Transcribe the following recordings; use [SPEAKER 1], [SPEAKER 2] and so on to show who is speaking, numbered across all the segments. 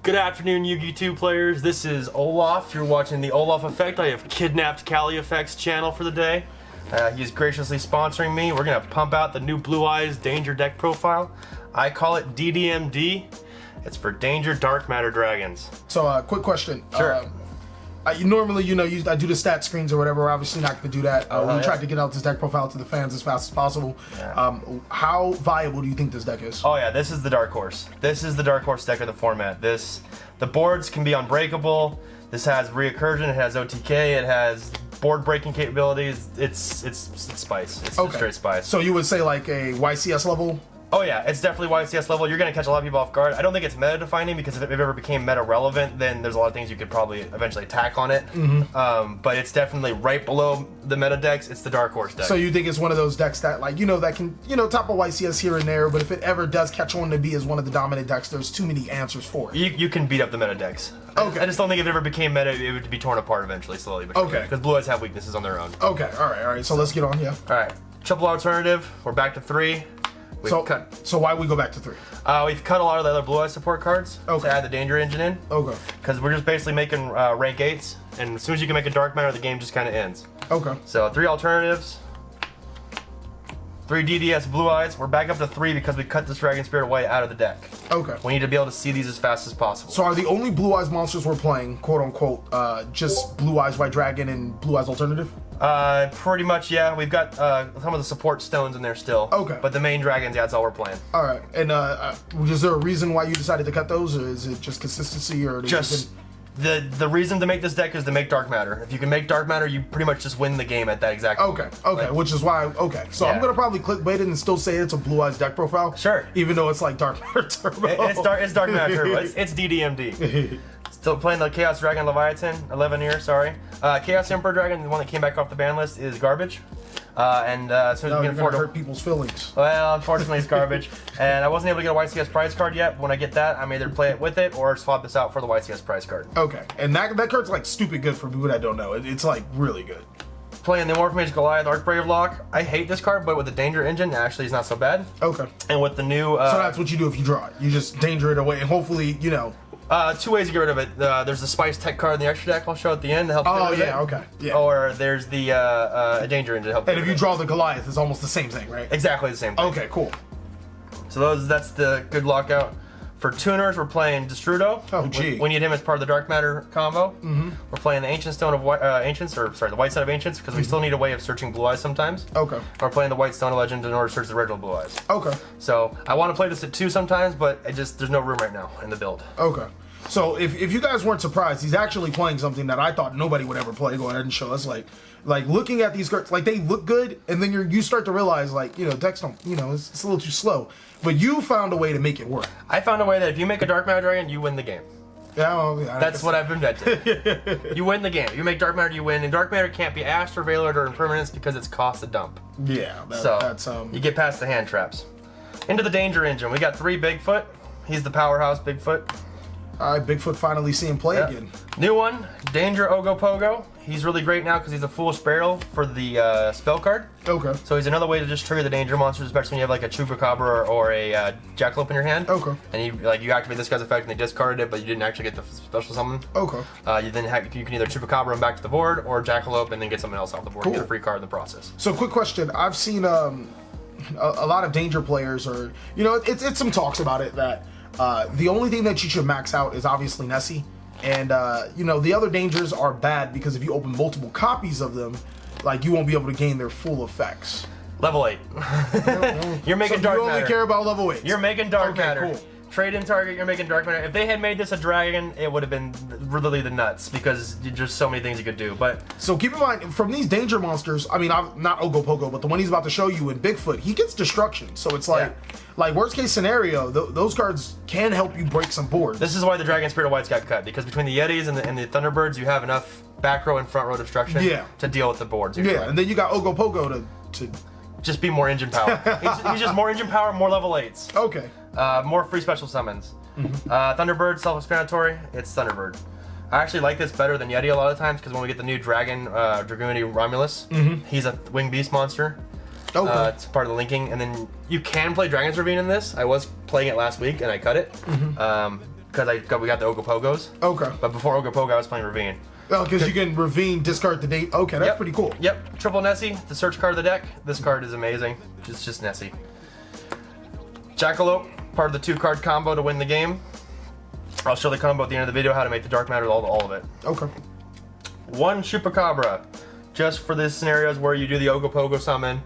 [SPEAKER 1] Good afternoon, YuGiOh players. This is Olaf. You're watching the Olaf Effect. I have kidnapped TheCaliEffect's channel for the day. He's graciously sponsoring me. We're gonna pump out the new Blue Eyes Danger deck profile. I call it DDMD. It's for Danger DarkMatter Dragons.
[SPEAKER 2] So, quick question.
[SPEAKER 1] Sure.
[SPEAKER 2] Normally, I do the stat screens or whatever. We're obviously not going to do that. We tried to get out this deck profile to the fans as fast as possible. Yeah. How viable do you think this deck is?
[SPEAKER 1] Oh yeah, this is the dark horse. This is the dark horse deck of the format. The boards can be unbreakable. This has reoccursion. It has OTK. It has board breaking capabilities. It's spice. It's just straight spice.
[SPEAKER 2] So you would say like a YCS level?
[SPEAKER 1] Oh yeah, it's definitely YCS level. You're going to catch a lot of people off guard. I don't think it's meta defining because if it ever became meta relevant, then there's a lot of things you could probably eventually attack on it. But it's definitely right below the meta decks. It's the dark horse deck.
[SPEAKER 2] So you think it's one of those decks that that can top a YCS here and there, but if it ever does catch on to be as one of the dominant decks, there's too many answers for it.
[SPEAKER 1] You can beat up the meta decks.
[SPEAKER 2] Okay.
[SPEAKER 1] I just don't think if it ever became meta, it would be torn apart eventually, slowly. But
[SPEAKER 2] okay.
[SPEAKER 1] Because Blue Eyes have weaknesses on their own.
[SPEAKER 2] Okay. All right. So let's get on. Yeah.
[SPEAKER 1] All right. Triple alternative. We're back to 3.
[SPEAKER 2] So why we go back to 3?
[SPEAKER 1] We've cut a lot of the other Blue Eyes support cards to add the Danger engine in.
[SPEAKER 2] Okay.
[SPEAKER 1] Because we're just basically making rank 8s, and as soon as you can make a dark matter, the game just kind of ends.
[SPEAKER 2] Okay.
[SPEAKER 1] So 3 alternatives, 3 DDS Blue Eyes. We're back up to 3 because we cut this Dragon Spirit White out of the deck.
[SPEAKER 2] Okay.
[SPEAKER 1] We need to be able to see these as fast as possible.
[SPEAKER 2] So are the only Blue Eyes monsters we're playing, quote unquote, just Blue Eyes White Dragon and Blue Eyes Alternative?
[SPEAKER 1] Pretty much, yeah. We've got some of the support stones in there still.
[SPEAKER 2] Okay.
[SPEAKER 1] But the main dragons, yeah, that's all we're playing.
[SPEAKER 2] All right. And is there a reason why you decided to cut those, or is it just consistency, or
[SPEAKER 1] just the reason to make this deck is to make dark matter. If you can make dark matter, you pretty much just win the game at that exact moment.
[SPEAKER 2] Okay. Which is why. So I'm gonna probably clickbait it and still say it's a Blue Eyes deck profile.
[SPEAKER 1] Sure.
[SPEAKER 2] Even though it's like Dark Matter Turbo.
[SPEAKER 1] It's dark matter turbo. It's DDMD. Still playing the Chaos Dragon Leviathan, 11 here, sorry. Chaos Emperor Dragon, the one that came back off the ban list, is garbage. So as
[SPEAKER 2] no,
[SPEAKER 1] we
[SPEAKER 2] you're
[SPEAKER 1] can afford
[SPEAKER 2] gonna hurt people's feelings.
[SPEAKER 1] Well, unfortunately, it's garbage. And I wasn't able to get a YCS prize card yet. But when I get that, I'm either play it with it or swap this out for the YCS prize card.
[SPEAKER 2] Okay, and that card's like stupid good for people that don't know. It's like really good.
[SPEAKER 1] Playing the Morphmage Goliath Archbrave Lock. I hate this card, but with the Danger engine, actually, it's not so bad.
[SPEAKER 2] Okay.
[SPEAKER 1] And with the new...
[SPEAKER 2] so that's what you do if you draw it. You just danger it away, and hopefully,
[SPEAKER 1] 2 ways to get rid of it. There's the Spice Tech card in the extra deck I'll show at the end to help get rid of it.
[SPEAKER 2] Okay. Yeah.
[SPEAKER 1] Or there's the Danger engine to help.
[SPEAKER 2] And if you draw the Goliath, it's almost the same thing, right?
[SPEAKER 1] Exactly the same thing.
[SPEAKER 2] Okay, cool.
[SPEAKER 1] So that's the good lockout. For tuners, we're playing Destrudo.
[SPEAKER 2] Oh, gee.
[SPEAKER 1] We need him as part of the Dark Matter combo. We're playing the Ancient Stone of the White Stone of Ancients, because we still need a way of searching Blue Eyes sometimes.
[SPEAKER 2] Okay.
[SPEAKER 1] We're playing the White Stone of Legend in order to search the original Blue Eyes.
[SPEAKER 2] Okay.
[SPEAKER 1] So I want to play this at 2 sometimes, but there's no room right now in the build.
[SPEAKER 2] Okay. So if you guys weren't surprised, he's actually playing something that I thought nobody would ever play. Go ahead and show us. Like looking at these cards, like they look good, and then you start to realize decks don't, it's a little too slow. But you found a way to make it work.
[SPEAKER 1] I found a way that if you make a Dark Matter Dragon, you win the game.
[SPEAKER 2] Yeah,
[SPEAKER 1] that's what I've invented. You win the game. You make Dark Matter, you win. And Dark Matter can't be Ash or Veiled or Impermanence because it's cost a dump.
[SPEAKER 2] Yeah,
[SPEAKER 1] that's you get past the hand traps. Into the Danger engine. We got 3 Bigfoot. He's the powerhouse Bigfoot.
[SPEAKER 2] All right, Bigfoot finally seeing play again.
[SPEAKER 1] New one, Danger Ogopogo. He's really great now because he's a Foolish Burial for the spell card.
[SPEAKER 2] Okay.
[SPEAKER 1] So he's another way to just trigger the Danger monsters, especially when you have like a Chupacabra or a Jackalope in your hand.
[SPEAKER 2] Okay.
[SPEAKER 1] And you activate this guy's effect and they discarded it, but you didn't actually get the special summon.
[SPEAKER 2] Okay.
[SPEAKER 1] You can either Chupacabra him back to the board or Jackalope and then get something else off the board and get a free card in the process.
[SPEAKER 2] So quick question, I've seen a lot of Danger players, or it's some talks about it that the only thing that you should max out is obviously Nessie. And, the other Dangers are bad because if you open multiple copies of them, you won't be able to gain their full effects.
[SPEAKER 1] Level 8. You're making Dark Matter.
[SPEAKER 2] You only care about level 8.
[SPEAKER 1] You're making Dark Matter.
[SPEAKER 2] Cool.
[SPEAKER 1] Trade in target, you're making Dark Matter. If they had made this a dragon, it would have been really the nuts because there's just so many things you could do. But
[SPEAKER 2] so keep in mind, from these Danger monsters, I mean, not Ogopogo, but the one he's about to show you in Bigfoot, he gets destruction. So it's like worst case scenario, those cards can help you break some boards.
[SPEAKER 1] This is why the Dragon Spirit Whites got cut, because between the Yetis and the Thunderbirds, you have enough back row and front row destruction to deal with the boards.
[SPEAKER 2] Yeah, and then you got Ogopogo to
[SPEAKER 1] just be more engine power. he's just more engine power, more level 8s.
[SPEAKER 2] Okay.
[SPEAKER 1] More free special summons. Thunderbird, self-explanatory, it's Thunderbird. I actually like this better than Yeti a lot of times because when we get the new Dragoon Romulus, he's a winged beast monster.
[SPEAKER 2] Okay.
[SPEAKER 1] It's part of the linking, and then you can play Dragon's Ravine in this. I was playing it last week and I cut it. because we got the Ogopogos.
[SPEAKER 2] Okay.
[SPEAKER 1] But before Ogopogo, I was playing Ravine.
[SPEAKER 2] Oh, because you can Ravine, discard the date. Okay, that's pretty cool.
[SPEAKER 1] Yep. Triple Nessie, the search card of the deck. This card is amazing. It's just Nessie. Jackalope, part of the 2-card combo to win the game. I'll show the combo at the end of the video, how to make the DarkMatter, all of it.
[SPEAKER 2] Okay.
[SPEAKER 1] 1 Chupacabra, just for the scenarios where you do the Ogopogo summon,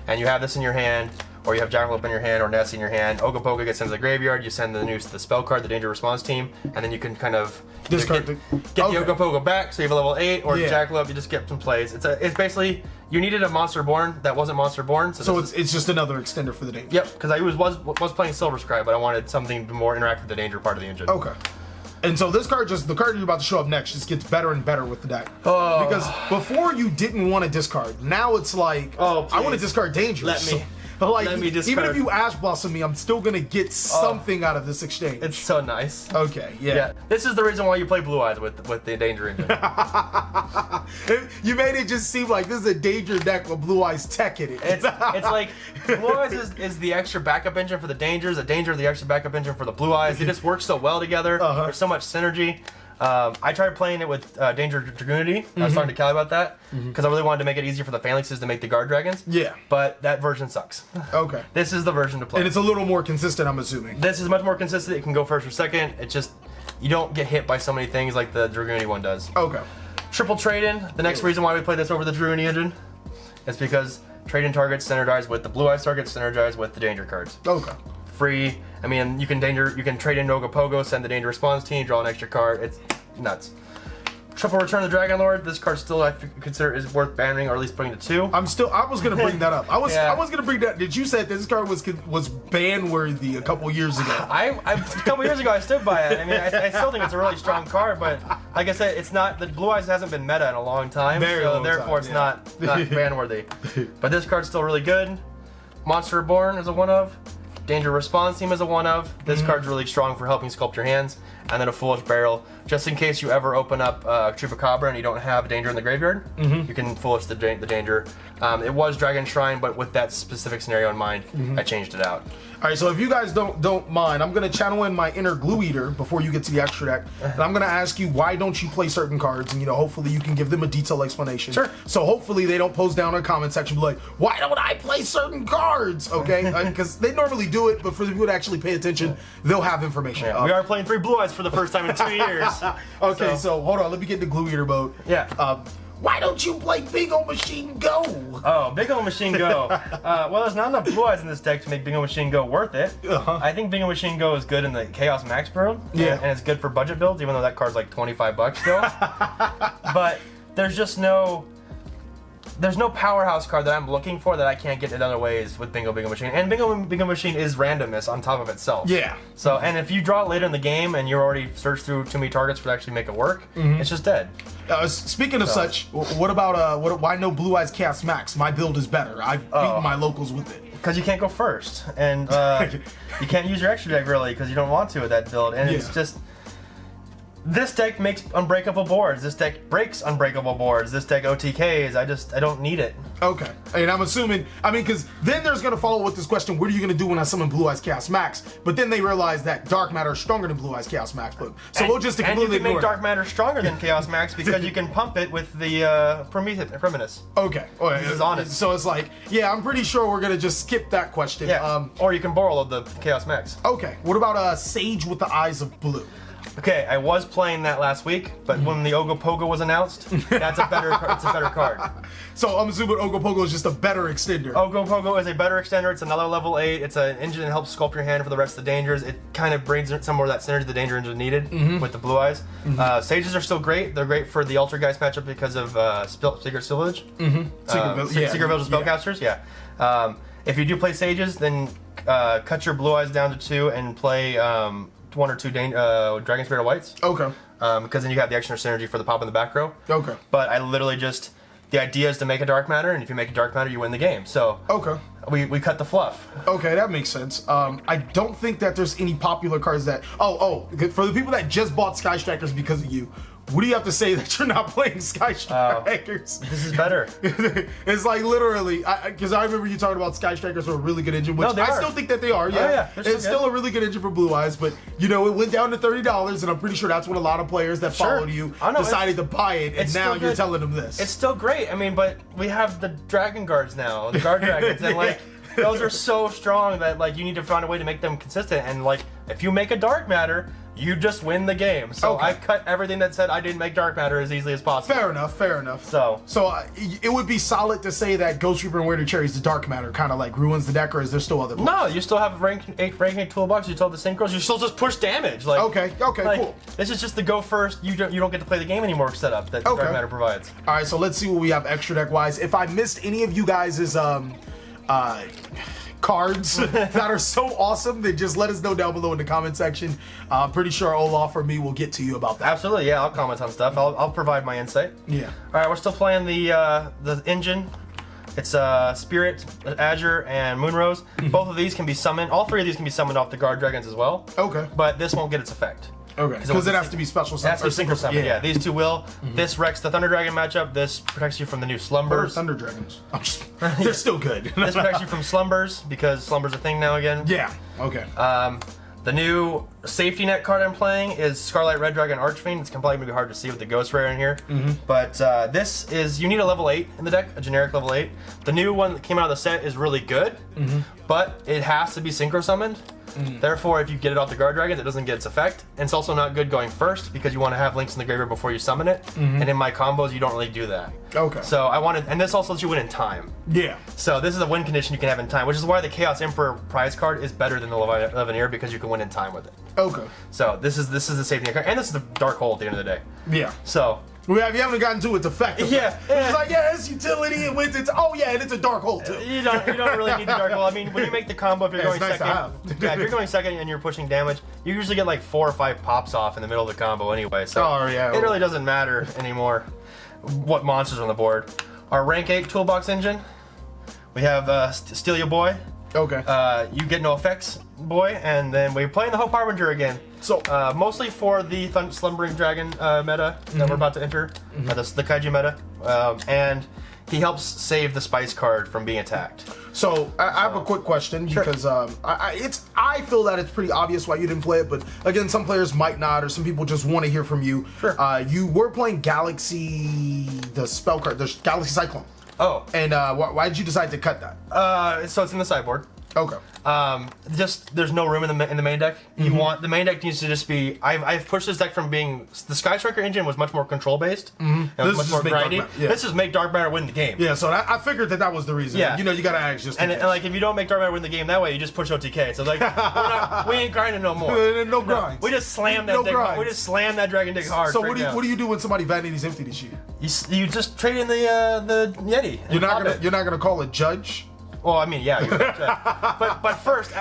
[SPEAKER 1] and you have this in your hand, or you have Jackalope in your hand, or Nessie in your hand. Ogopogo gets into the graveyard, you send the spell card, the Danger Response team, and then you can kind of
[SPEAKER 2] Discard
[SPEAKER 1] get the Ogopogo back, so you have a level 8, or Jackalope, you just get some plays. It's basically, you needed a Monster Born that wasn't Monster Born.
[SPEAKER 2] So it's just another extender for the Danger.
[SPEAKER 1] Yep, because I was playing Silver Scribe, but I wanted something to more interact with the Danger part of the engine.
[SPEAKER 2] Okay. And so this card, the card you're about to show up next, just gets better and better with the deck. Oh. Because before you didn't want to discard. Now it's like, I want to discard Danger.
[SPEAKER 1] Let me discard.
[SPEAKER 2] Even if you Ash Blossom me, I'm still going to get something out of this exchange.
[SPEAKER 1] It's so nice.
[SPEAKER 2] Okay, yeah.
[SPEAKER 1] This is the reason why you play Blue Eyes with the Danger engine.
[SPEAKER 2] You made it just seem like this is a Danger deck with Blue Eyes tech in it.
[SPEAKER 1] It's like Blue Eyes is the extra backup engine for the Dangers, the Danger the extra backup engine for the Blue Eyes. They just work so well together. There's so much synergy. I tried playing it with Danger Dragoonity. I was talking to Callie about that because I really wanted to make it easier for the Phalanxes to make the Guard Dragons.
[SPEAKER 2] Yeah.
[SPEAKER 1] But that version sucks.
[SPEAKER 2] Okay.
[SPEAKER 1] This is the version to play.
[SPEAKER 2] And it's a little more consistent, I'm assuming.
[SPEAKER 1] This is much more consistent. It can go first or second. It just, you don't get hit by so many things like the Dragoonity one does.
[SPEAKER 2] Okay.
[SPEAKER 1] Triple trade-in. The next reason why we play this over the Dragoonity engine is because trade-in targets synergize with the Blue Eyes targets synergize with the Danger cards.
[SPEAKER 2] Okay.
[SPEAKER 1] Free. I mean, you can trade in Ogopogo, send the Danger Response team, draw an extra card. It's nuts. Triple Return of the Dragon Lord. This card still I consider is worth banning or at least putting to 2.
[SPEAKER 2] I was gonna bring that up. I was gonna bring that. Did you say this card was ban worthy a couple years ago?
[SPEAKER 1] A couple years ago I stood by it. I mean, I still think it's a really strong card, but like I said, it's not. The Blue Eyes hasn't been meta in a long time, therefore it's not ban worthy. But this card's still really good. Monster Reborn is a 1-of. Danger Response Team is a 1-of. This card's really strong for helping sculpt your hands. And then a Foolish Barrel, just in case you ever open up Chupacabra and you don't have a Danger in the graveyard, you can Foolish the Danger. It was Dragon Shrine, but with that specific scenario in mind, I changed it out.
[SPEAKER 2] All right, so if you guys don't mind, I'm gonna channel in my inner Glue Eater before you get to the extra deck, and I'm gonna ask you why don't you play certain cards, and hopefully you can give them a detailed explanation.
[SPEAKER 1] Sure.
[SPEAKER 2] So hopefully they don't post down in the comment section be like, why don't I play certain cards? Okay, because they normally do it, but for the people that actually pay attention, they'll have information.
[SPEAKER 1] Yeah, we are playing 3 Blue Eyes for the first time in 2 years.
[SPEAKER 2] Okay, so hold on, let me get into Glue Eater mode.
[SPEAKER 1] Yeah.
[SPEAKER 2] Why don't you play Big Ol' Machine Go?
[SPEAKER 1] Oh, Big Ol' Machine Go. Well, there's not enough Blue Eyes in this deck to make Big Ol' Machine Go worth it. I think Big Ol' Machine Go is good in the Chaos Max build.
[SPEAKER 2] Yeah.
[SPEAKER 1] And it's good for budget builds, even though that card's like $25 still. But there's just no powerhouse card that I'm looking for that I can't get in other ways with Bingo Machine. And Bingo Machine is randomness on top of itself.
[SPEAKER 2] Yeah.
[SPEAKER 1] So, and if you draw it later in the game and you're already searched through too many targets to actually make it work, it's just dead.
[SPEAKER 2] Speaking of such, what about why no Blue Eyes Chaos Max? My build is better. I've beaten my locals with it.
[SPEAKER 1] Because you can't go first, and you can't use your extra deck really because you don't want to with that build, and it's just. This deck makes unbreakable boards. This deck breaks unbreakable boards. This deck OTKs. I don't need it.
[SPEAKER 2] Okay. And I'm assuming, because then there's going to follow with this question, what are you going to do when I summon Blue Eyes Chaos Max? But then they realize that DarkMatter is stronger than Blue Eyes Chaos Max. So we'll just completely
[SPEAKER 1] ignore it. And you can make DarkMatter stronger than Chaos Max because you can pump it with the Prometheus.
[SPEAKER 2] Okay.
[SPEAKER 1] This is honest.
[SPEAKER 2] So it's like, yeah, I'm pretty sure we're going to just skip that question.
[SPEAKER 1] Yeah. Or you can borrow the Chaos Max.
[SPEAKER 2] Okay. What about Sage with the Eyes of Blue?
[SPEAKER 1] Okay, I was playing that last week, but when the Ogopogo was announced, that's a better card.
[SPEAKER 2] So I'm assuming Ogopogo is just a better extender.
[SPEAKER 1] Ogopogo is a better extender. It's another level 8. It's an engine that helps sculpt your hand for the rest of the Dangers. It kind of brings some more of that synergy the Danger engine needed with the Blue Eyes. Sages are still great. They're great for the Altergeist matchup because of Secret Village. Secret Village Spellcasters, yeah. If you do play Sages, then cut your Blue Eyes down to 2 and play 1 or 2 Dragon Spirit Whites. Okay. Because then you have the extra synergy for the pop in the back row. Okay. But I literally just, the idea is to make a Dark-Matter, and if you make a Dark-Matter, you win the game. So okay. We cut the fluff.
[SPEAKER 2] Okay, that makes sense. I don't think that there's any popular cards that, for the people that just bought Sky Strikers because of you, what do you have to say that you're not playing Sky Strikers?
[SPEAKER 1] This is better.
[SPEAKER 2] It's like literally, because I remember you talking about Sky Strikers were a really good engine, which I still think that they are. Yeah, it's still a really good engine for Blue Eyes, but you know, it went down to $30, and I'm pretty sure that's when a lot of players that followed you decided to buy it, and now you're telling them this.
[SPEAKER 1] It's still great. I mean, but we have the Dragon Guards now, the Guard Dragons, and like those are so strong that like you need to find a way to make them consistent. And like if you make a DarkMatter, you just win the game. So I cut everything that said I didn't make DarkMatter as easily as possible.
[SPEAKER 2] Fair enough, fair enough.
[SPEAKER 1] So
[SPEAKER 2] it would be solid to say that Ghost Reaper and Weirder Cherries, the DarkMatter, kind of like ruins the deck, or is there still other players?
[SPEAKER 1] No, you still have rank 8 toolbox. You still have the synchros. You still just push damage. Like
[SPEAKER 2] okay, like, cool.
[SPEAKER 1] This is just the go first. You don't get to play the game anymore setup that DarkMatter provides.
[SPEAKER 2] All right, so let's see what we have extra deck wise. If I missed any of you guys' cards that are so awesome, then just let us know down below in the comment section. I'm pretty sure Olaf or me will get to you about that.
[SPEAKER 1] Absolutely, yeah. I'll comment on stuff. I'll provide my insight.
[SPEAKER 2] Yeah.
[SPEAKER 1] All right, we're still playing the engine. It's Spirit, Azure, and Moonrose. Both of these can be summoned. All three of these can be summoned off the Guard Dragons as well.
[SPEAKER 2] Okay.
[SPEAKER 1] But this won't get its effect.
[SPEAKER 2] Okay. Because it has to be special summon.
[SPEAKER 1] It has to be synchro summon. Yeah. These two will. This wrecks the Thunder Dragon matchup. This protects you from the new Slumbers.
[SPEAKER 2] Thunder Dragons. They're still good.
[SPEAKER 1] This protects you from Slumbers because Slumbers a thing now again.
[SPEAKER 2] Yeah. Okay.
[SPEAKER 1] The new safety net card I'm playing is Scarlet Red Dragon Archfiend. It's completely gonna be hard to see with the Ghost Rare in here. But this is, you need a level 8 in the deck, a generic level 8. The new one that came out of the set is really good, but it has to be synchro summoned. Therefore, if you get it off the Guard Dragons, it doesn't get its effect. And it's also not good going first because you want to have links in the graveyard before you summon it. And in my combos, you don't really do that.
[SPEAKER 2] Okay.
[SPEAKER 1] So I wanted, and this also lets you win in time.
[SPEAKER 2] Yeah.
[SPEAKER 1] So this is a win condition you can have in time, which is why the Chaos Emperor prize card is better than the Levineer because you can win in time with it.
[SPEAKER 2] Okay.
[SPEAKER 1] So this is the safety net card, and this is the dark hole at the end of the day.
[SPEAKER 2] Yeah.
[SPEAKER 1] So.
[SPEAKER 2] You haven't gotten to its effect.
[SPEAKER 1] Yeah.
[SPEAKER 2] It's like, yeah, it's utility, it wins it. Oh yeah, and it's a dark hole too.
[SPEAKER 1] You don't really need the dark hole. I mean, when you make the combo, if you're going
[SPEAKER 2] nice
[SPEAKER 1] second, if you're going second and you're pushing damage, you usually get like 4 or 5 pops off in the middle of the combo anyway. So it really doesn't matter anymore what monsters are on the board. Our rank 8 toolbox engine. We have Steal Your Boy.
[SPEAKER 2] Okay.
[SPEAKER 1] You get no effects, boy, and then we're playing the Hope Harbinger again. So mostly for the Slumbering Dragon meta that we're about to enter, the Kaiju meta, and he helps save the Spice card from being attacked.
[SPEAKER 2] So I have a quick question because I feel that it's pretty obvious why you didn't play it, but again, some players might not, or some people just want to hear from you.
[SPEAKER 1] Sure.
[SPEAKER 2] You were playing Galaxy, the spell card, the Galaxy Cyclone.
[SPEAKER 1] Oh.
[SPEAKER 2] And why did you decide to cut that?
[SPEAKER 1] So it's in the sideboard.
[SPEAKER 2] Okay.
[SPEAKER 1] Just there's no room in the main deck. You want the main deck needs to just be. I've pushed this deck from being the Sky Striker engine was much more control based. It was much more grindy. This is make DarkMatter win the game.
[SPEAKER 2] Yeah. So I figured that was the reason.
[SPEAKER 1] Yeah.
[SPEAKER 2] You know, you gotta act just.
[SPEAKER 1] And like if you don't make DarkMatter win the game that way, you just push OTK. So like we ain't grinding no more.
[SPEAKER 2] No grinds.
[SPEAKER 1] We just slam that deck. We just slam that Dragon deck hard.
[SPEAKER 2] So what do you do when somebody vanity's empty to you?
[SPEAKER 1] You just trade in the Yeti.
[SPEAKER 2] You're not gonna call a judge.
[SPEAKER 1] Well, I mean, yeah, you're right. but first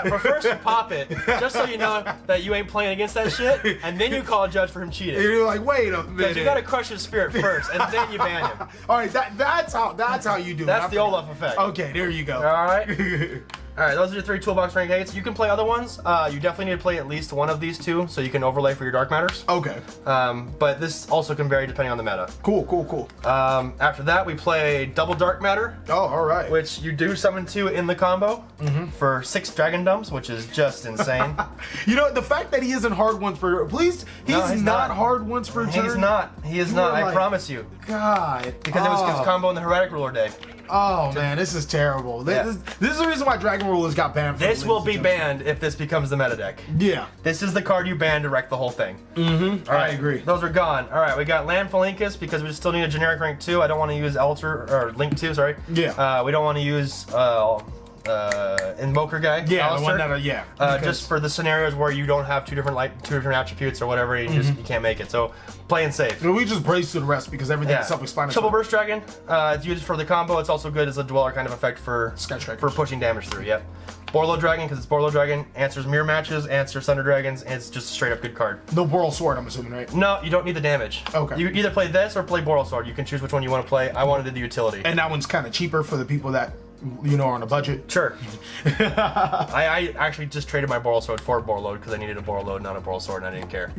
[SPEAKER 1] you pop it, just so you know that you ain't playing against that shit, and then you call a judge for him cheating.
[SPEAKER 2] And you're like, wait a minute.
[SPEAKER 1] Because you gotta crush his spirit first, and then you ban him.
[SPEAKER 2] All right, that's how you do it.
[SPEAKER 1] That's the Olaf effect.
[SPEAKER 2] Okay, there you go.
[SPEAKER 1] All right. All right, those are your 3 toolbox rank 8s. You can play other ones. You definitely need to play at least one of these 2, so you can overlay for your dark matters.
[SPEAKER 2] Okay.
[SPEAKER 1] But this also can vary depending on the meta.
[SPEAKER 2] Cool.
[SPEAKER 1] After that, we play double dark matter.
[SPEAKER 2] Oh, all right.
[SPEAKER 1] Which you do summon 2 in the combo for 6 dragon dumps, which is just insane.
[SPEAKER 2] You know, the fact that he isn't hard once per he's not hard once per turn.
[SPEAKER 1] He's not. He is not. I promise you.
[SPEAKER 2] God.
[SPEAKER 1] Because it was combo in the Heretic Ruler deck.
[SPEAKER 2] Oh man, this is terrible. This is the reason why Dragon Rulers got banned.
[SPEAKER 1] This will be banned if this becomes the meta deck.
[SPEAKER 2] Yeah.
[SPEAKER 1] This is the card you ban to wreck the whole thing.
[SPEAKER 2] All right, I agree.
[SPEAKER 1] Those are gone. All right, we got Landfall Incus because we still need a generic rank 2. I don't want to use Link 2, sorry.
[SPEAKER 2] Yeah.
[SPEAKER 1] We don't want to use Invoker guy.
[SPEAKER 2] Yeah,
[SPEAKER 1] Alistair.
[SPEAKER 2] the one that,
[SPEAKER 1] just for the scenarios where you don't have two different attributes or whatever, you can't make it. So playing safe.
[SPEAKER 2] We just brace to the rest because everything is self-explanatory.
[SPEAKER 1] Triple Burst Dragon. It's used for the combo. It's also good as a Dweller kind of effect for
[SPEAKER 2] Sky
[SPEAKER 1] for pushing damage through. Yep. Borlo Dragon, because it's Borlo Dragon, answers mirror matches, answers Thunder Dragons, and it's just a straight up good card.
[SPEAKER 2] No Boral Sword, I'm assuming, right?
[SPEAKER 1] No, you don't need the damage.
[SPEAKER 2] Okay.
[SPEAKER 1] You either play this or play Boral Sword. You can choose which one you want to play. I wanted the utility.
[SPEAKER 2] And that one's kind of cheaper for the people that, you know, are on a budget.
[SPEAKER 1] Sure. I actually just traded my Boral Sword for a Boral Load because I needed a Boral Load, not a Boral Sword, and I didn't care.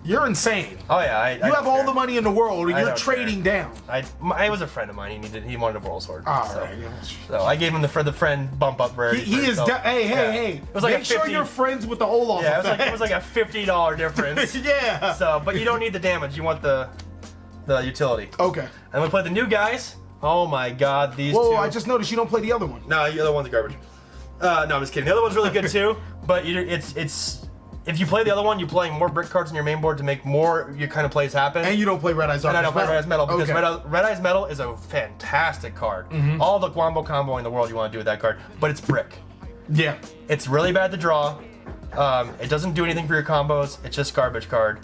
[SPEAKER 2] You're insane.
[SPEAKER 1] Oh yeah,
[SPEAKER 2] you have all the money in the world, and you're trading down.
[SPEAKER 1] I was a friend of mine. He wanted a World Sword.
[SPEAKER 2] Alright.
[SPEAKER 1] So I gave him the friend bump up rarity.
[SPEAKER 2] He is. Hey. It was like make sure you're friends with the Olaf.
[SPEAKER 1] Yeah, it was like a $50 difference.
[SPEAKER 2] Yeah.
[SPEAKER 1] So, but you don't need the damage. You want the utility.
[SPEAKER 2] Okay.
[SPEAKER 1] And we play the new guys. Oh my God, these two.
[SPEAKER 2] Whoa! I just noticed you don't play the other one.
[SPEAKER 1] No, the other one's garbage. No, I'm just kidding. The other one's really good too. But it's. If you play the other one, you're playing more brick cards on your main board to make more your kind of plays happen.
[SPEAKER 2] And you don't play Red Eyes Metal.
[SPEAKER 1] And I don't play Red Eyes Metal because Red Eyes Metal is a fantastic card. All the Wombo combo in the world you want to do with that card, but it's brick.
[SPEAKER 2] Yeah.
[SPEAKER 1] It's really bad to draw. It doesn't do anything for your combos. It's just garbage card.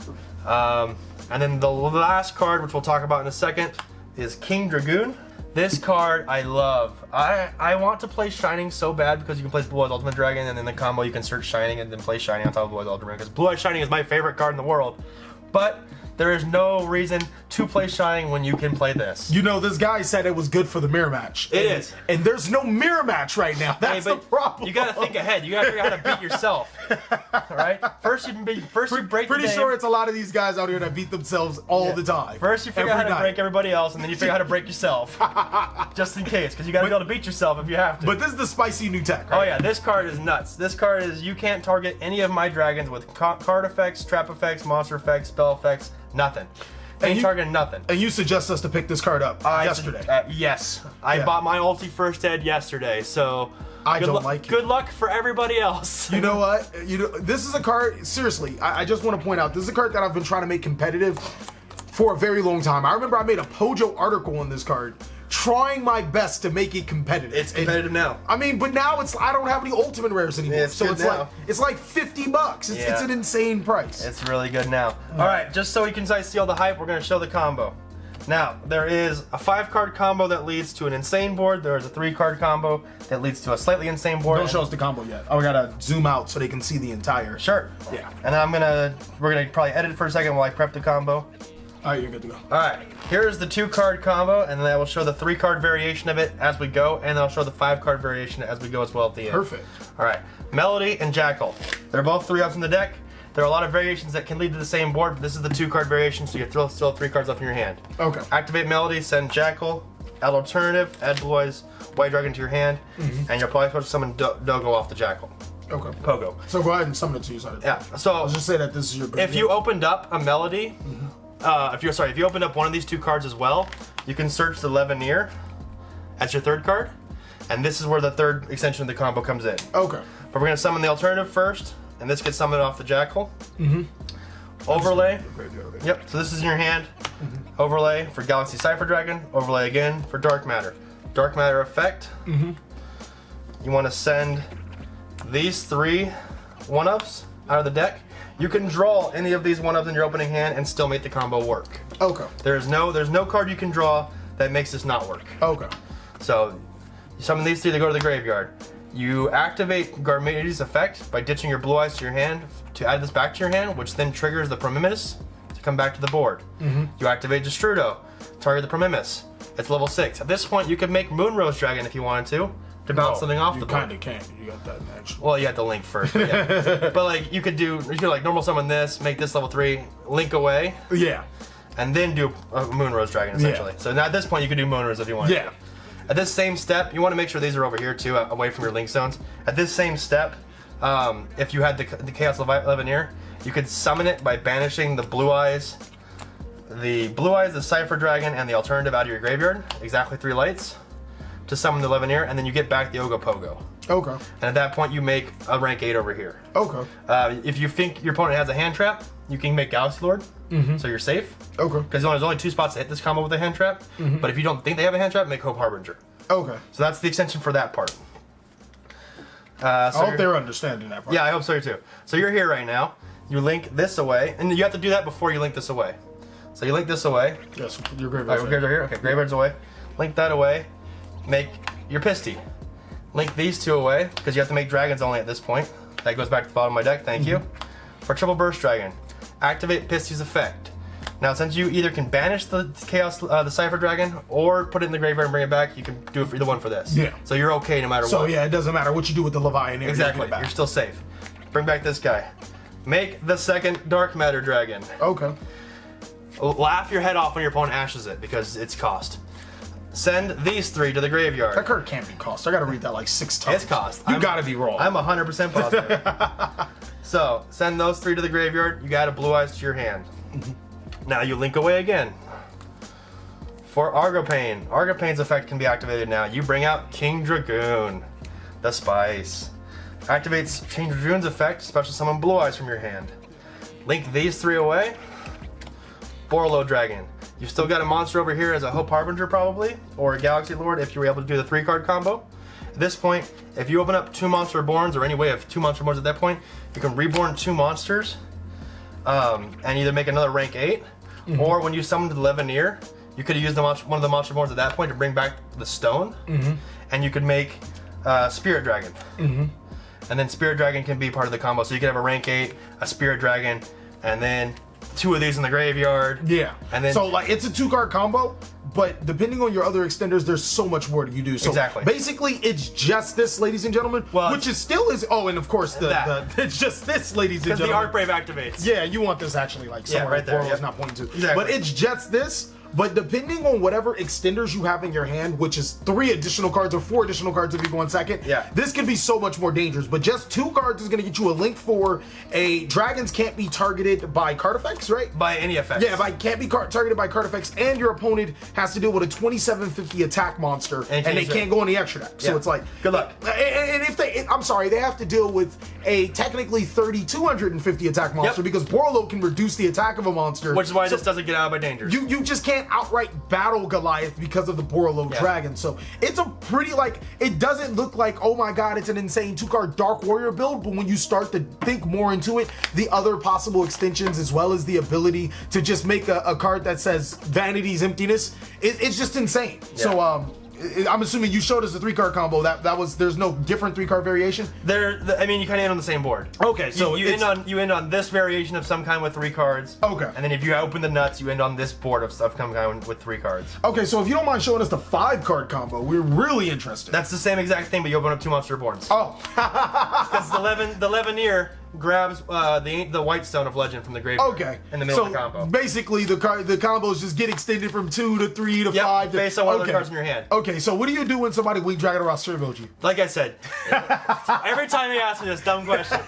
[SPEAKER 1] And then the last card, which we'll talk about in a second, is King Dragoon. This card I love. I want to play Shining so bad because you can play Blue Eyes Ultimate Dragon, and in the combo you can search Shining and then play Shining on top of Blue Eyes Ultimate Dragon, because Blue Eyes Shining is my favorite card in the world. But there is no reason to play Shining when you can play this.
[SPEAKER 2] You know, this guy said it was good for the mirror match.
[SPEAKER 1] It is.
[SPEAKER 2] And there's no mirror match right now. That's the problem.
[SPEAKER 1] You gotta think ahead. You gotta figure out how to beat yourself. Alright? First you break
[SPEAKER 2] Pretty
[SPEAKER 1] the
[SPEAKER 2] sure it's a lot of these guys out here that beat themselves all the time.
[SPEAKER 1] First you figure out how to break everybody else, and then you figure out how to break yourself. Just in case, because you gotta be able to beat yourself if you have to.
[SPEAKER 2] But this is the spicy new tech, right?
[SPEAKER 1] Oh yeah, this card is nuts. This card is, you can't target any of my dragons with card effects, trap effects, monster effects, spell effects, nothing. Ain't targeting nothing.
[SPEAKER 2] And you suggest us to pick this card up yesterday.
[SPEAKER 1] Yes. I bought my ulti first ed yesterday, so
[SPEAKER 2] I don't like it.
[SPEAKER 1] Good luck for everybody else.
[SPEAKER 2] You know what? This is a card, seriously, I just want to point out, this is a card that I've been trying to make competitive for a very long time. I remember I made a Pojo article on this card, trying my best to make it competitive.
[SPEAKER 1] It's competitive now.
[SPEAKER 2] I mean, but now I don't have any ultimate rares anymore.
[SPEAKER 1] It's
[SPEAKER 2] so
[SPEAKER 1] now.
[SPEAKER 2] it's like $50. It's an insane price.
[SPEAKER 1] It's really good now. All right, just so you can see all the hype, we're going to show the combo. Now, there is a 5-card combo that leads to an insane board. There is a 3-card combo that leads to a slightly insane board.
[SPEAKER 2] Don't show us the combo yet. Oh, we gotta zoom out so they can see the entire.
[SPEAKER 1] Sure.
[SPEAKER 2] Yeah.
[SPEAKER 1] And then we're gonna probably edit for a second while I prep the combo.
[SPEAKER 2] All right, you're good to go.
[SPEAKER 1] All right, here's the 2-card combo, and then I will show the 3-card variation of it as we go, and I'll show the 5-card variation as we go as well at the end.
[SPEAKER 2] Perfect.
[SPEAKER 1] All right, Melody and Jackal. They're both 3-ups in the deck. There are a lot of variations that can lead to the same board, but this is the 2-card variation, so you still have 3 cards left in your hand.
[SPEAKER 2] Okay.
[SPEAKER 1] Activate Melody, send Jackal, add alternative, add Blue Eyes White Dragon to your hand, and you're probably supposed to summon Dogo off the Jackal.
[SPEAKER 2] Okay.
[SPEAKER 1] Pogo.
[SPEAKER 2] So go ahead and summon it to your side.
[SPEAKER 1] Yeah. So
[SPEAKER 2] I'll just say that this is your.
[SPEAKER 1] If you opened up a Melody, if you opened up one of these 2 cards as well, you can search the Leveneer as your 3rd card, and this is where the 3rd extension of the combo comes in.
[SPEAKER 2] Okay.
[SPEAKER 1] But we're gonna summon the alternative first, and this gets summoned off the Jackal. Overlay. Yep. So this is in your hand. Overlay for Galaxy Cypher Dragon. Overlay again for DarkMatter. DarkMatter effect. You want to send these 3 1-ups out of the deck. You can draw any of these 1-ups in your opening hand and still make the combo work.
[SPEAKER 2] Okay.
[SPEAKER 1] There's no card you can draw that makes this not work.
[SPEAKER 2] Okay.
[SPEAKER 1] So you summon these 3 to go to the graveyard. You activate Garmadi's effect by ditching your Blue Eyes to your hand to add this back to your hand, which then triggers the Promimus to come back to the board. You activate Destrudo, target the Promimus. It's level 6. At this point, you could make Moonrose Dragon if you wanted to bounce something off the board.
[SPEAKER 2] You kind of can't. You got that match.
[SPEAKER 1] Well, you have to link first. But, yeah. But like you could like normal summon this, make this level 3, link away.
[SPEAKER 2] Yeah.
[SPEAKER 1] And then do a Moonrose Dragon essentially. So now at this point, you could do Moonrose if you want.
[SPEAKER 2] Yeah.
[SPEAKER 1] At this same step, you want to make sure these are over here too, away from your link zones. At this same step, if you had the Chaos Leveneer, you could summon it by banishing the Blue Eyes, the Cypher Dragon, and the alternative out of your graveyard. Exactly 3 lights to summon the Leveneer, and then you get back the Ogopogo.
[SPEAKER 2] Okay.
[SPEAKER 1] And at that point, you make a rank 8 over here.
[SPEAKER 2] Okay.
[SPEAKER 1] If you think your opponent has a hand trap, you can make Galaxy Lord, so you're safe.
[SPEAKER 2] Okay.
[SPEAKER 1] Because there's only 2 spots to hit this combo with a hand trap. But if you don't think they have a hand trap, make Hope Harbinger.
[SPEAKER 2] Okay.
[SPEAKER 1] So that's the extension for that part.
[SPEAKER 2] I hope they're understanding that part.
[SPEAKER 1] Yeah, I hope so too. So you're here right now. You link this away, and you have to do that before you link this away. So you link this away.
[SPEAKER 2] Yes, your graveyard's
[SPEAKER 1] graveyards are here. Okay, graveyard's away. Link that away. Make your Pisty. Link these 2 away, because you have to make dragons only at this point. That goes back to the bottom of my deck, thank you. For Triple Burst Dragon, activate Pisty's effect. Now, since you either can banish the Chaos, the Cypher Dragon, or put it in the graveyard and bring it back, you can do it for either one for this.
[SPEAKER 2] Yeah.
[SPEAKER 1] So you're okay no matter what.
[SPEAKER 2] So yeah, it doesn't matter what you do with the Leviathan.
[SPEAKER 1] Exactly. You're still safe. Bring back this guy. Make the second DarkMatter dragon.
[SPEAKER 2] Okay.
[SPEAKER 1] Laugh your head off when your opponent ashes it because it's cost. Send these 3 to the graveyard.
[SPEAKER 2] That card can't be cost. I gotta read that like 6 times.
[SPEAKER 1] It's cost.
[SPEAKER 2] You gotta be wrong.
[SPEAKER 1] I'm 100% positive. So, send those 3 to the graveyard. You got a Blue Eyes to your hand. Now you link away again. For Argopane. Argopane's effect can be activated now. You bring out King Dragoon. The Spice. Activates King Dragoon's effect. Special summon Blue Eyes from your hand. Link these 3 away. Borlo Dragon. You've still got a monster over here as a Hope Harbinger probably, or a Galaxy Lord if you were able to do the 3-card combo. At this point, if you open up 2 Monster Borns, or any way of 2 Monster Borns at that point, you can reborn 2 monsters, and either make another rank 8, or when you summon the Levineer, you could use one of the Monster Borns at that point to bring back the stone, and you could make Spirit Dragon. And then Spirit Dragon can be part of the combo, so you could have a rank 8, a Spirit Dragon, and then 2 of these in the graveyard.
[SPEAKER 2] Yeah.
[SPEAKER 1] And then,
[SPEAKER 2] so like it's a 2-card combo, but depending on your other extenders, there's so much more that you do. So
[SPEAKER 1] exactly.
[SPEAKER 2] Basically, it's just this, ladies and gentlemen. Well, which is still is. Oh, and of course it's just this, ladies and gentlemen.
[SPEAKER 1] Because the Arc Brave activates.
[SPEAKER 2] Yeah, you want this actually like somewhere
[SPEAKER 1] right there.
[SPEAKER 2] Borlo's not pointing to.
[SPEAKER 1] Exactly.
[SPEAKER 2] But it's just this. But depending on whatever extenders you have in your hand, which is 3 additional cards or 4 additional cards if you go on second, this can be so much more dangerous. But just 2 cards is going to get you a link for a dragons can't be targeted by card effects, right?
[SPEAKER 1] By any effects.
[SPEAKER 2] Yeah, can't be targeted by card effects, and your opponent has to deal with a 2750 attack monster, and they can't go on the extra deck. So it's like,
[SPEAKER 1] good luck.
[SPEAKER 2] And if I'm sorry, they have to deal with a technically 3250 attack monster because Borlo can reduce the attack of a monster.
[SPEAKER 1] Which is why this doesn't get out by danger.
[SPEAKER 2] You just can't outright battle Goliath because of the Borlo dragon. So it's a pretty it doesn't look like, oh my god, it's an insane 2-card Dark Warrior build, but when you start to think more into it, the other possible extensions as well as the ability to just make a card that says Vanity's Emptiness, it's just insane. So I'm assuming you showed us the 3-card combo. There's no different 3-card variation.
[SPEAKER 1] I mean, you kind of end on the same board.
[SPEAKER 2] Okay, so
[SPEAKER 1] you end on this variation of some kind with 3 cards.
[SPEAKER 2] Okay,
[SPEAKER 1] and then if you open the nuts, you end on this board of some kind with 3 cards.
[SPEAKER 2] Okay, so if you don't mind showing us the 5-card combo, we're really interested.
[SPEAKER 1] That's the same exact thing, but you open up 2 Monster Borns.
[SPEAKER 2] Oh,
[SPEAKER 1] because the Levineer grabs the White Stone of Legend from the graveyard.
[SPEAKER 2] Okay.
[SPEAKER 1] In the middle of the combo.
[SPEAKER 2] Basically, the combos just get extended from 2 to 3 to 5.
[SPEAKER 1] Based on one of the cards in your hand.
[SPEAKER 2] Okay, so what do you do when somebody weak Dragon roster emoji?
[SPEAKER 1] Like I said, every time they ask me this dumb question,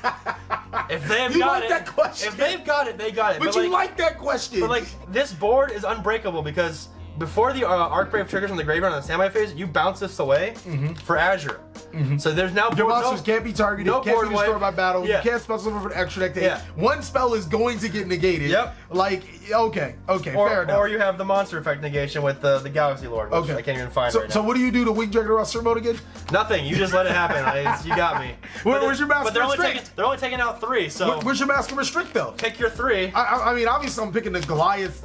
[SPEAKER 1] if they've got it, if they've got it, they got it.
[SPEAKER 2] But you like that question.
[SPEAKER 1] But this board is unbreakable because before the Arc Brave triggers from the graveyard on the standby phase, you bounce this away for Azure. So there's now
[SPEAKER 2] your monsters can't be targeted, can't be destroyed by battle. You can't spell something for an extra deck. One spell is going to get negated. Okay, fair enough.
[SPEAKER 1] Or you have the monster effect negation with the Galaxy Lord, which I can't even find right now.
[SPEAKER 2] So what do you do to weak Dragon roster mode again?
[SPEAKER 1] Nothing. You just let it happen. You got me.
[SPEAKER 2] Where's your master
[SPEAKER 1] restrict? They're only taking out 3. So
[SPEAKER 2] where's your master restrict though?
[SPEAKER 1] Pick your 3.
[SPEAKER 2] I mean, obviously I'm picking the Goliath.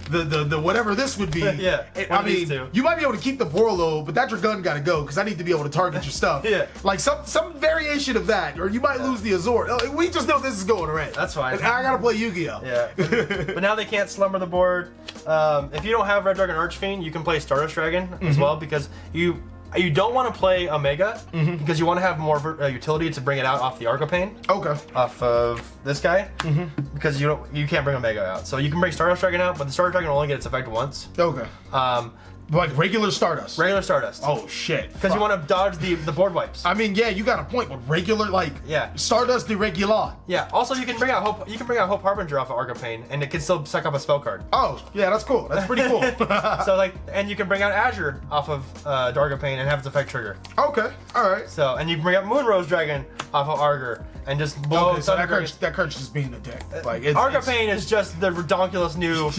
[SPEAKER 2] The whatever this would be. I mean, you might be able to keep the Borlo, but that Dragoon gotta go because I need to be able to target your stuff. Like some variation of that, or you might lose the Azor. We just know this is going right.
[SPEAKER 1] That's fine.
[SPEAKER 2] And I gotta play YuGiOh.
[SPEAKER 1] But now they can't slumber the board. If you don't have Red Dragon Archfiend, you can play Stardust Dragon as well because you don't want to play Omega because you want to have more utility to bring it out off the Argopane. Okay. Off of this guy because you can't bring Omega out. So you can bring Stardust Dragon out, but the Stardust Dragon will only get its effect once.
[SPEAKER 2] Okay. Like regular Stardust.
[SPEAKER 1] Regular Stardust.
[SPEAKER 2] Oh shit.
[SPEAKER 1] Because you want to dodge the board wipes.
[SPEAKER 2] I mean, yeah, you got a point. But regular, Stardust the regular.
[SPEAKER 1] Yeah. Also, you can bring out Hope. You can bring out Hope Harbinger off of Argopane, and it can still suck up a spell card.
[SPEAKER 2] Oh, yeah, that's cool. That's pretty cool.
[SPEAKER 1] So and you can bring out Azure off of Argopane and have its effect trigger.
[SPEAKER 2] Okay. All right.
[SPEAKER 1] So and you can bring out Moonrose Dragon off of Arger and just
[SPEAKER 2] so that card's just being a dick.
[SPEAKER 1] Argopane is just the redonkulous new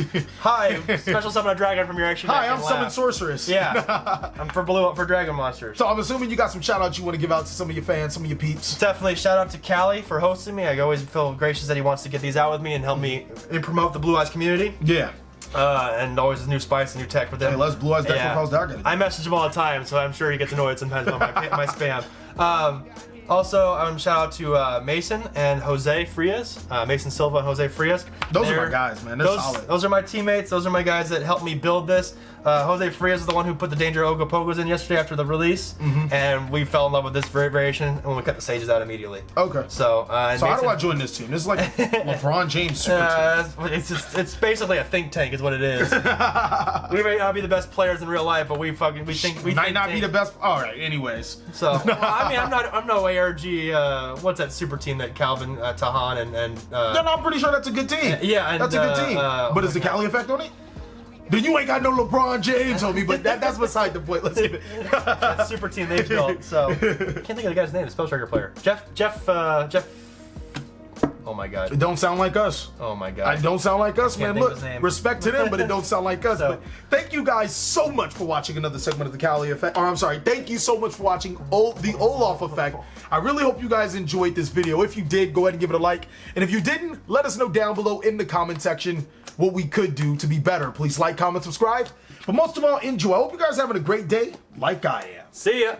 [SPEAKER 1] special summon a dragon from your action deck.
[SPEAKER 2] Hi, I'm Summon Sorceress.
[SPEAKER 1] Yeah. I'm for dragon monsters.
[SPEAKER 2] So I'm assuming you got some shout outs you want to give out to some of your fans, some of your peeps.
[SPEAKER 1] Definitely shout out to Callie for hosting me. I always feel gracious that he wants to get these out with me and help me promote the Blue Eyes community.
[SPEAKER 2] Yeah.
[SPEAKER 1] And always new spice and new tech with him.
[SPEAKER 2] Hey, Les Blue Eyes deck profiles dark.
[SPEAKER 1] I message him all the time, so I'm sure he gets annoyed sometimes by my spam. Also, shout out to Mason and Jose Frias. Mason Silva and Jose Frias.
[SPEAKER 2] Those are my guys, man. They're solid.
[SPEAKER 1] Those are my teammates. Those are my guys that helped me build this. Jose Frias is the one who put the Danger Ogopogos in yesterday after the release, and we fell in love with this variation, and we cut the Sages out immediately.
[SPEAKER 2] Okay.
[SPEAKER 1] So,
[SPEAKER 2] so how do I join this team? This is like LeBron James super team.
[SPEAKER 1] It's basically a think tank, is what it is. We may not be the best players in real life, but we
[SPEAKER 2] might not be the best. All right. Anyways.
[SPEAKER 1] So I mean, I'm no ARG. What's that super team that Calvin Tahan and
[SPEAKER 2] no, I'm pretty sure that's a good team.
[SPEAKER 1] Yeah, and,
[SPEAKER 2] that's a good team. But is the TheCaliEffect on it? Then you ain't got no LeBron James on me, but that's beside the point. Let's leave it.
[SPEAKER 1] That super team they built. So can't think of the guy's name. The Spell Striker player. Jeff. Oh my god.
[SPEAKER 2] It don't sound like us.
[SPEAKER 1] Oh my god.
[SPEAKER 2] It don't sound like us,
[SPEAKER 1] Can't
[SPEAKER 2] man.
[SPEAKER 1] think of his
[SPEAKER 2] Look,
[SPEAKER 1] name.
[SPEAKER 2] respect to them, but it don't sound like us.
[SPEAKER 1] So-
[SPEAKER 2] But thank you guys so much for watching another segment of the TheCaliEffect. Or I'm sorry, thank you so much for watching the Olaf effect. I really hope you guys enjoyed this video. If you did, go ahead and give it a like. And if you didn't, let us know down below in the comment section what we could do to be better. Please like, comment, subscribe. But most of all, enjoy. I hope you guys are having a great day like I am.
[SPEAKER 1] See ya.